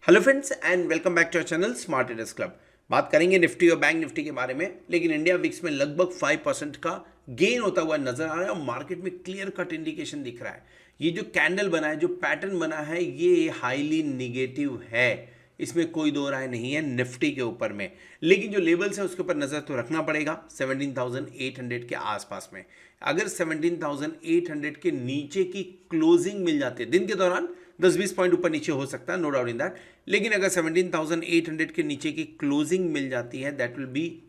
Hello friends and welcome back to our channel smart traders club. बात करेंगे Nifty और bank Nifty के बारे में, लेकिन इंडिया विक्स में लगभग 5% का गेन होता हुआ नजर आ रहा है और मार्केट में क्लियर कट इंडिकेशन दिख रहा है। ये जो कैंडल बना है, जो पैटर्न बना है, ये हाईली निगेटिव है, इसमें कोई दो राय नहीं है निफ्टी के ऊपर में। लेकिन जो लेवल्स है उसके ऊपर नजर तो रखना पड़ेगा 17,800 के आसपास में। अगर 17,800 के नीचे की क्लोजिंग मिल जाती है दिन के दौरान, 10-20 पॉइंट ऊपर नीचे हो सकता है, नो डाउट इन दैट, लेकिन अगर 17,800 के नीचे की क्लोजिंग मिल जाती है, that will be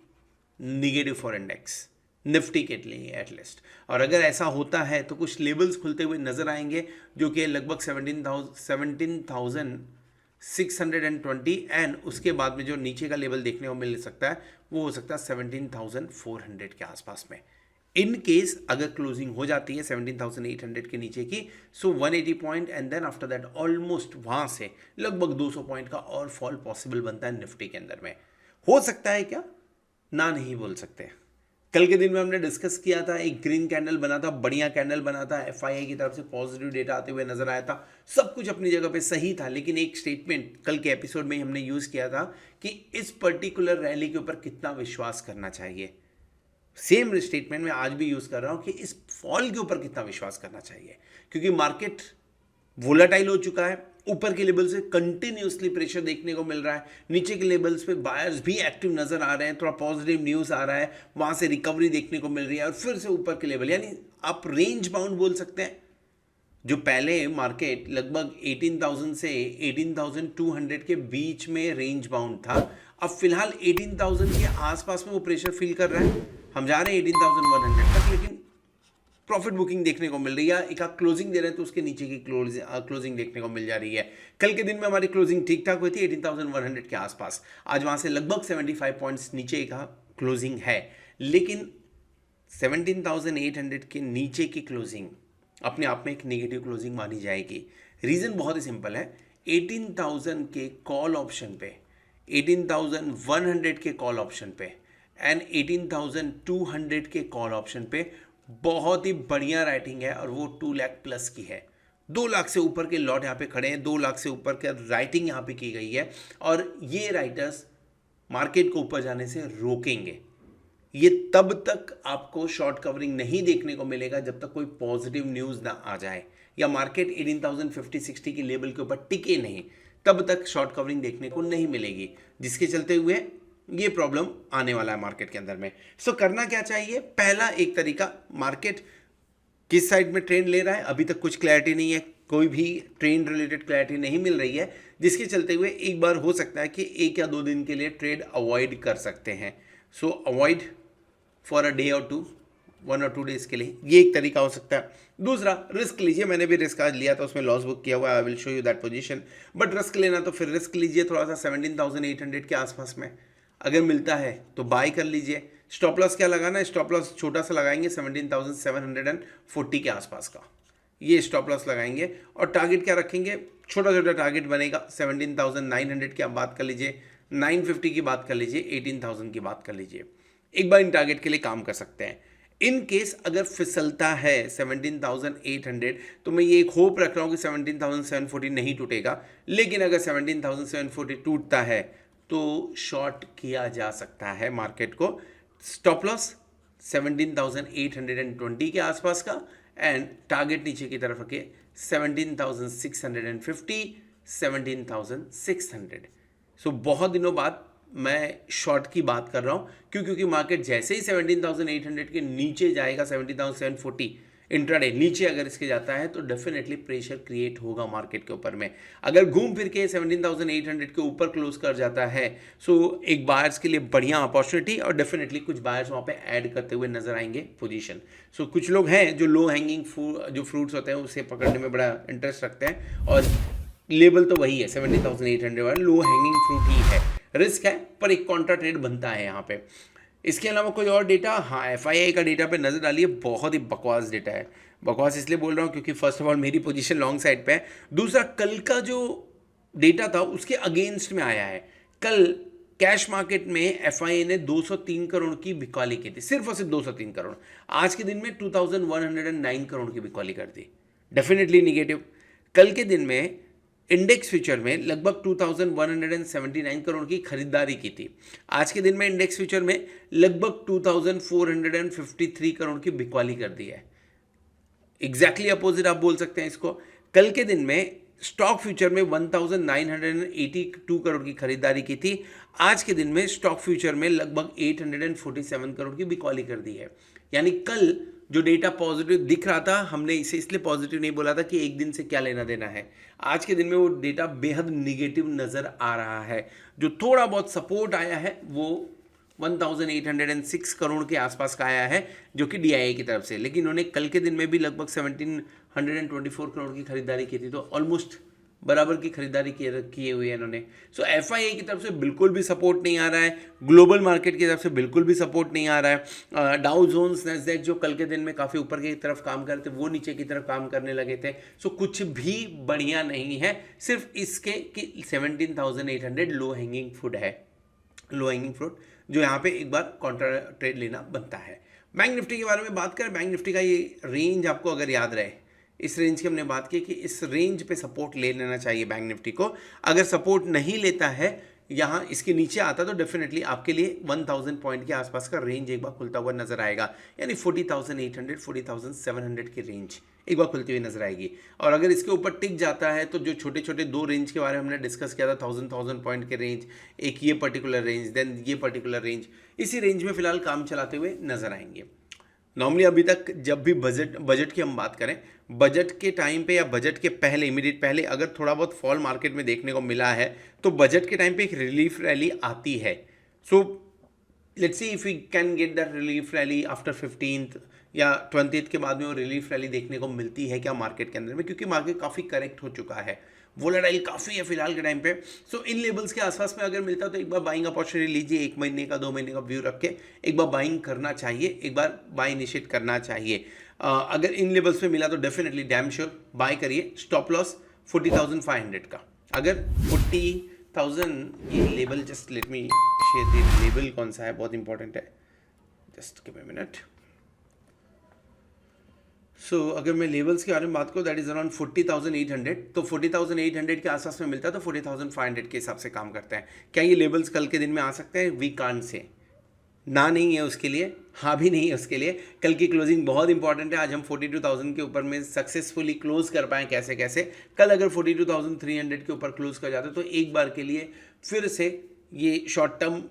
negative for index, Nifty के लिए एटलीस्ट। और अगर ऐसा होता है तो कुछ लेवल्स खुलते हुए नजर आएंगे जो कि लगभग 17,620 एंड उसके बाद में जो नीचे का लेवल देखने को मिल सकता है वो हो सकता है 17,400 के आसपास में। इन केस अगर क्लोजिंग हो जाती है 17,800 के नीचे की, so 180 point and then after that almost वहां से लगभग 200 पॉइंट का और फॉल पॉसिबल बनता है निफ्टी के अंदर में। हो सकता है क्या, ना नहीं बोल सकते। कल के दिन में हमने डिस्कस किया था, एक ग्रीन कैंडल बना था, बढ़िया कैंडल बना था, एफआईआई की तरफ से पॉजिटिव डेटा आते हुए नजर आया था, सब कुछ अपनी जगह पे सही था। लेकिन एक स्टेटमेंट कल के एपिसोड में ही हमने यूज किया था कि इस पर्टिकुलर रैली के ऊपर कितना विश्वास करना चाहिए। सेम स्टेटमेंट मैं आज भी यूज कर रहा हूं कि इस फॉल के ऊपर कितना विश्वास करना चाहिए, क्योंकि मार्केट वोलेटाइल हो चुका है। ऊपर के लेवल से कंटिन्यूसली प्रेशर देखने को मिल रहा है, नीचे के लेवल्स पे बायर्स भी एक्टिव नजर आ रहे हैं, थोड़ा पॉजिटिव न्यूज आ रहा है, वहां से रिकवरी देखने को मिल रही है और फिर से ऊपर के लेवल, यानी आप रेंज बाउंड बोल सकते हैं। जो पहले मार्केट लगभग 18,000 से 18,200 के बीच में रेंज बाउंड था, अब फिलहाल 18,000 के आसपास में वो प्रेशर फील कर रहा है। हम जा रहे हैं 18,100 तक, लेकिन प्रॉफिट बुकिंग देखने को मिल रही है। एक क्लोजिंग दे रहे हैं तो उसके नीचे की क्लोजिंग देखने को मिल जा रही है। कल के दिन में हमारी क्लोजिंग ठीक ठाक हुई थी 18,100 के आसपास, आज वहां से लगभग 75 पॉइंट्स नीचे का क्लोजिंग है। लेकिन 17,800 के नीचे की क्लोजिंग अपने आप में एक नेगेटिव क्लोजिंग मानी जाएगी। रीजन बहुत ही सिंपल है, 18,000 के कॉल ऑप्शन पे, 18,100 के कॉल ऑप्शन पे एंड 18,200 के कॉल ऑप्शन पे बहुत ही बढ़िया राइटिंग है और वो 2 लाख प्लस की है। 2 लाख से ऊपर के लॉट यहाँ पे खड़े हैं, 2 लाख से ऊपर का राइटिंग यहाँ पे की गई है और ये राइटर्स मार्केट को ऊपर जाने से रोकेंगे। ये तब तक आपको शॉर्ट कवरिंग नहीं देखने को मिलेगा जब तक कोई पॉजिटिव न्यूज ना आ जाए या मार्केट 18,050-60 की लेवल के ऊपर टिके नहीं, तब तक शॉर्ट कवरिंग देखने को नहीं मिलेगी, जिसके चलते हुए ये प्रॉब्लम आने वाला है मार्केट के अंदर में। सो करना क्या चाहिए, पहला एक तरीका, मार्केट किस साइड में ट्रेंड ले रहा है अभी तक कुछ क्लैरिटी नहीं है, कोई भी ट्रेंड रिलेटेड क्लैरिटी नहीं मिल रही है, जिसके चलते हुए एक बार हो सकता है कि 1 या 2 दिन के लिए ट्रेड अवॉइड कर सकते हैं। सो अवॉइड फॉर अ डे और 1 और 2 डेज के लिए, ये एक तरीका हो सकता है। दूसरा, रिस्क लीजिए। मैंने भी रिस्क आज लिया था, उसमें लॉस बुक किया हुआ है, I will show you that position. But risk लेना तो फिर रिस्क लीजिए थोड़ा सा 17,800 के आसपास में, अगर मिलता है तो बाय कर लीजिए। स्टॉप लॉस क्या लगाना है, स्टॉप लॉस छोटा सा लगाएंगे 17,740 के आसपास का, ये स्टॉप लॉस लगाएंगे। और टारगेट क्या रखेंगे, छोटा छोटा टारगेट बनेगा 17,900 की आप बात कर लीजिए, 950 की बात कर लीजिए, 18,000 की बात कर लीजिए। एक बार इन टारगेट के लिए काम कर सकते हैं। इन केस अगर फिसलता है 17,800 तो मैं ये एक होप रख रहा हूं कि 17,740 नहीं टूटेगा, लेकिन अगर 17,740 टूटता है तो शॉर्ट किया जा सकता है मार्केट को। स्टॉप लॉस 17,820 के आसपास का एंड टारगेट नीचे की तरफ रखे 17,650, 17,600। सो बहुत दिनों बाद मैं शॉर्ट की बात कर रहा हूं, क्योंकि मार्केट जैसे ही 17,800 के नीचे जाएगा, 17,740 इंट्राडे नीचे अगर इसके जाता है तो डेफिनेटली प्रेशर क्रिएट होगा मार्केट के ऊपर में। अगर घूम फिर के 17,800 के ऊपर क्लोज कर जाता है, सो एक बायर्स के लिए बढ़िया अपॉर्चुनिटी और डेफिनेटली कुछ बायर्स वहां पे ऐड करते हुए नजर आएंगे पोजीशन। सो कुछ लोग हैं जो लो हैंगिंग जो फ्रूट्स होते हैं उसे पकड़ने में बड़ा इंटरेस्ट रखते हैं और लेवल तो वही है 17,800 वाला लो हैंगिंग फ्रूट ही है। रिस्क है पर एक कॉन्ट्रा ट्रेड बनता है यहाँ पे। इसके अलावा कोई और डेटा, हाँ एफआईआई का डेटा पे नजर डालिए, बहुत ही बकवास डेटा है। बकवास इसलिए बोल रहा हूँ क्योंकि फर्स्ट ऑफ ऑल मेरी पोजीशन लॉन्ग साइड पे है, दूसरा कल का जो डेटा था उसके अगेंस्ट में आया है। कल कैश मार्केट में एफआईआई ने 203 करोड़ की बिकवाली की थी, सिर्फ और सिर्फ 203 करोड़। आज के दिन में 2,109 करोड़ की बिकवाली कर दी, डेफिनेटली निगेटिव। कल के दिन में इंडेक्स फ्यूचर में लगभग 2179 करोड़ की खरीदारी की थी। आज के दिन में इंडेक्स फ्यूचर में लगभग 2453 करोड़ की बिकवाली कर दी है। एग्जैक्टली अपोजिट आप बोल सकते हैं इसको। कल के दिन में स्टॉक फ्यूचर में 1982 करोड़ की खरीदारी की थी। आज के दिन में स्टॉक फ्यूचर में लगभग 847 करोड़ की बिकवाली कर दी है। यानी कल जो डेटा पॉजिटिव दिख रहा था, हमने इसे इसलिए पॉजिटिव नहीं बोला था कि एक दिन से क्या लेना देना है। आज के दिन में वो डेटा बेहद निगेटिव नजर आ रहा है। जो थोड़ा बहुत सपोर्ट आया है वो 1806 करोड़ के आसपास का आया है, जो कि डीआईए की तरफ से। लेकिन उन्होंने कल के दिन में भी लगभग 1724 करोड़ की खरीदारी की थी, तो ऑलमोस्ट बराबर की खरीदारी किए हुए हैं इन्होंने। सो एफआईए की तरफ से बिल्कुल भी सपोर्ट नहीं आ रहा है, ग्लोबल मार्केट की तरफ से बिल्कुल भी सपोर्ट नहीं आ रहा है। डाउ जोन्स, नैस्डैक जो कल के दिन में काफ़ी ऊपर की तरफ काम कर रहे थे, वो नीचे की तरफ काम करने लगे थे। सो कुछ भी बढ़िया नहीं है, सिर्फ इसके कि 17,800 लो हैंगिंग फ्रूट जो यहाँ पे एक बार कॉन्ट्रा ट्रेड लेना बनता है। बैंक निफ्टी के बारे में बात करें, बैंक निफ्टी का ये रेंज आपको अगर याद रहे, इस रेंज की हमने बात की कि इस रेंज पे सपोर्ट ले लेना चाहिए बैंक निफ्टी को। अगर सपोर्ट नहीं लेता है, यहाँ इसके नीचे आता, तो डेफिनेटली आपके लिए 1000 पॉइंट के आसपास का रेंज एक बार खुलता हुआ नजर आएगा। यानी 40,800 40,700 की रेंज एक बार खुलती हुई नजर आएगी। और अगर इसके ऊपर टिक जाता है तो जो छोटे छोटे दो रेंज के बारे में हमने डिस्कस किया था, 1000 पॉइंट के रेंज, एक ये पर्टिकुलर रेंज, देन ये पर्टिकुलर रेंज, इसी रेंज में फिलहाल काम चलाते हुए नजर आएंगे। नॉर्मली अभी तक जब भी बजट की हम बात करें, बजट के टाइम पे या बजट के पहले, इमीडिएट पहले अगर थोड़ा बहुत फॉल मार्केट में देखने को मिला है, तो बजट के टाइम पे एक रिलीफ रैली आती है। So let's see if we can get that relief rally after 15th या 20th के बाद में वो रिलीफ रैली देखने को मिलती है क्या मार्केट के अंदर में, क्योंकि मार्केट काफ़ी करेक्ट हो चुका है, वोलेटाइल काफ़ी है फिलहाल के टाइम पे। सो इन लेवल्स के आसपास में अगर मिलता है तो एक बार बाइंग अपॉर्चुनिटी लीजिए, 1 महीने का 2 महीने का व्यू रख के एक बार बाइंग करना चाहिए, एक बार बाय इनिशिएट करना चाहिए। अगर इन लेवल्स पे मिला तो डेफिनेटली डैम श्योर बाय करिए। स्टॉप लॉस 40,500 का, अगर 40,000 ये level, just let me share the level कौन सा है, बहुत इंपॉर्टेंट है, just give me a minute. So अगर मैं लेवल्स के बारे में बात करूँ, दैट इज अराउंड 40,800, तो 40,800 के आसपास में मिलता है तो 40,500 के हिसाब से काम करते हैं। क्या ये लेवल्स कल के दिन में आ सकते हैं? वी कांट से, ना नहीं है उसके लिए, हाँ भी नहीं है उसके लिए। कल की क्लोजिंग बहुत इंपॉर्टेंट है। आज हम 42,000 के ऊपर में सक्सेसफुली क्लोज कर पाएँ कैसे कैसे। कल अगर 42,300 के ऊपर क्लोज कर जाते तो एक बार के लिए फिर से ये शॉर्ट टर्म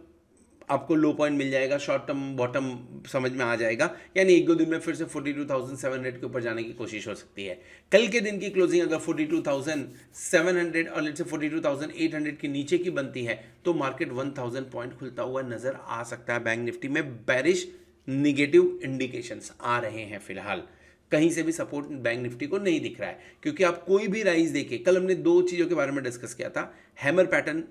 आपको लो पॉइंट मिल जाएगा, शॉर्ट टर्म बॉटम समझ में आ जाएगा। यानी 1-2 दिन में फिर से 42,700 के ऊपर जाने की कोशिश हो सकती है। कल के दिन की क्लोजिंग अगर 42,700 और लेट्स से 42,800 के नीचे की बनती है तो मार्केट 1,000 पॉइंट खुलता हुआ नजर आ सकता है। बैंक निफ्टी में बेरिश निगेटिव इंडिकेशंस आ रहे हैं फिलहाल, कहीं से भी सपोर्ट बैंक निफ्टी को नहीं दिख रहा है। क्योंकि आप कोई भी राइज देखिए, कल हमने 2 चीज़ों के बारे में डिस्कस किया था। हैमर पैटर्न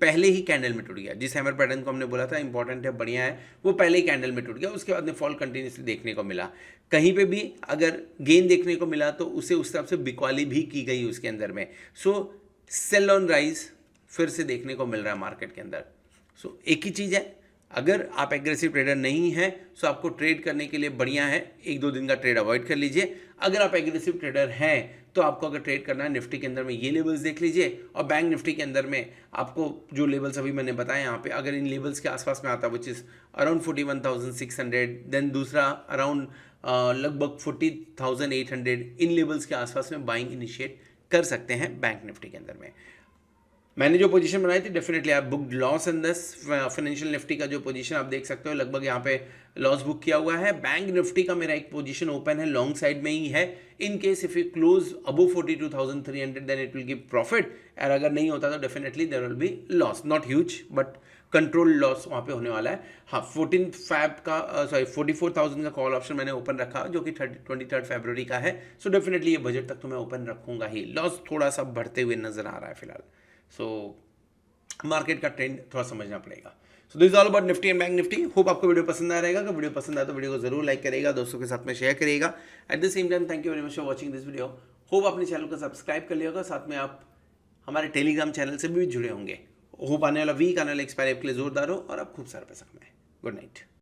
पहले ही कैंडल में टूट गया, जिस हैमर पैटर्न को हमने बोला था इंपॉर्टेंट है, बढ़िया है, वो पहले ही कैंडल में टूट गया। उसके बाद में फॉल कंटिन्यूसली देखने को मिला। कहीं पे भी अगर गेन देखने को मिला तो उसे उस तरफ से बिकवाली भी की गई उसके अंदर में। सो सेल ऑन राइज फिर से देखने को मिल रहा है मार्केट के अंदर। सो एक ही चीज़ है, अगर आप एग्रेसिव ट्रेडर नहीं हैं तो आपको ट्रेड करने के लिए बढ़िया है 1-2 दिन का ट्रेड अवॉइड कर लीजिए। अगर आप एग्रेसिव ट्रेडर हैं तो आपको अगर ट्रेड करना है निफ्टी के अंदर में ये लेवल्स देख लीजिए, और बैंक निफ्टी के अंदर में आपको जो लेवल्स अभी मैंने बताया यहाँ पे, अगर इन लेवल्स के आसपास में आता है विच इज़ अराउंड 41,600, देन दूसरा अराउंड लगभग 40,800, इन लेवल्स के आसपास में बाइंग इनिशिएट कर सकते हैं बैंक निफ्टी के अंदर में। मैंने जो पोजीशन बनाई थी डेफिनेटली आप book loss in this financial Nifty का जो पोजीशन आप देख सकते हो, लगभग यहाँ पे लॉस बुक किया हुआ है। बैंक निफ्टी का मेरा एक पोजीशन ओपन है, लॉन्ग साइड में ही है। In case if you close above 42,300 then it will give profit, और अगर नहीं होता तो definitely there will be loss, not huge but control loss वहाँ पे होने वाला है। हाँ, 44,000 का कॉल ऑप्शन मैंने ओपन रखा जो कि 23 फरवरी का है। सो डेफिनेटली ये बजट तक तो मैं ओपन रखूंगा ही। लॉस थोड़ा सा बढ़ते हुए नजर आ रहा है फिलहाल। सो मार्केट का ट्रेंड थोड़ा समझना पड़ेगा। So this is all about Nifty and bank Nifty. Hope आपको वीडियो पसंद आ रहेगा। अगर वीडियो पसंद आए तो वीडियो को जरूर लाइक करेगा, दोस्तों के साथ में शेयर करेगा। At the same time thank you very much for watching this video. Hope आपने चैनल को सब्सक्राइब कर लिया होगा, साथ में आप हमारे टेलीग्राम चैनल से भी जुड़े होंगे। होप आने वाला वीक, आने वाला एक्सपायर आपके लिए जोरदार हो और आप खूब सारा पैसा कमाएं। Good night.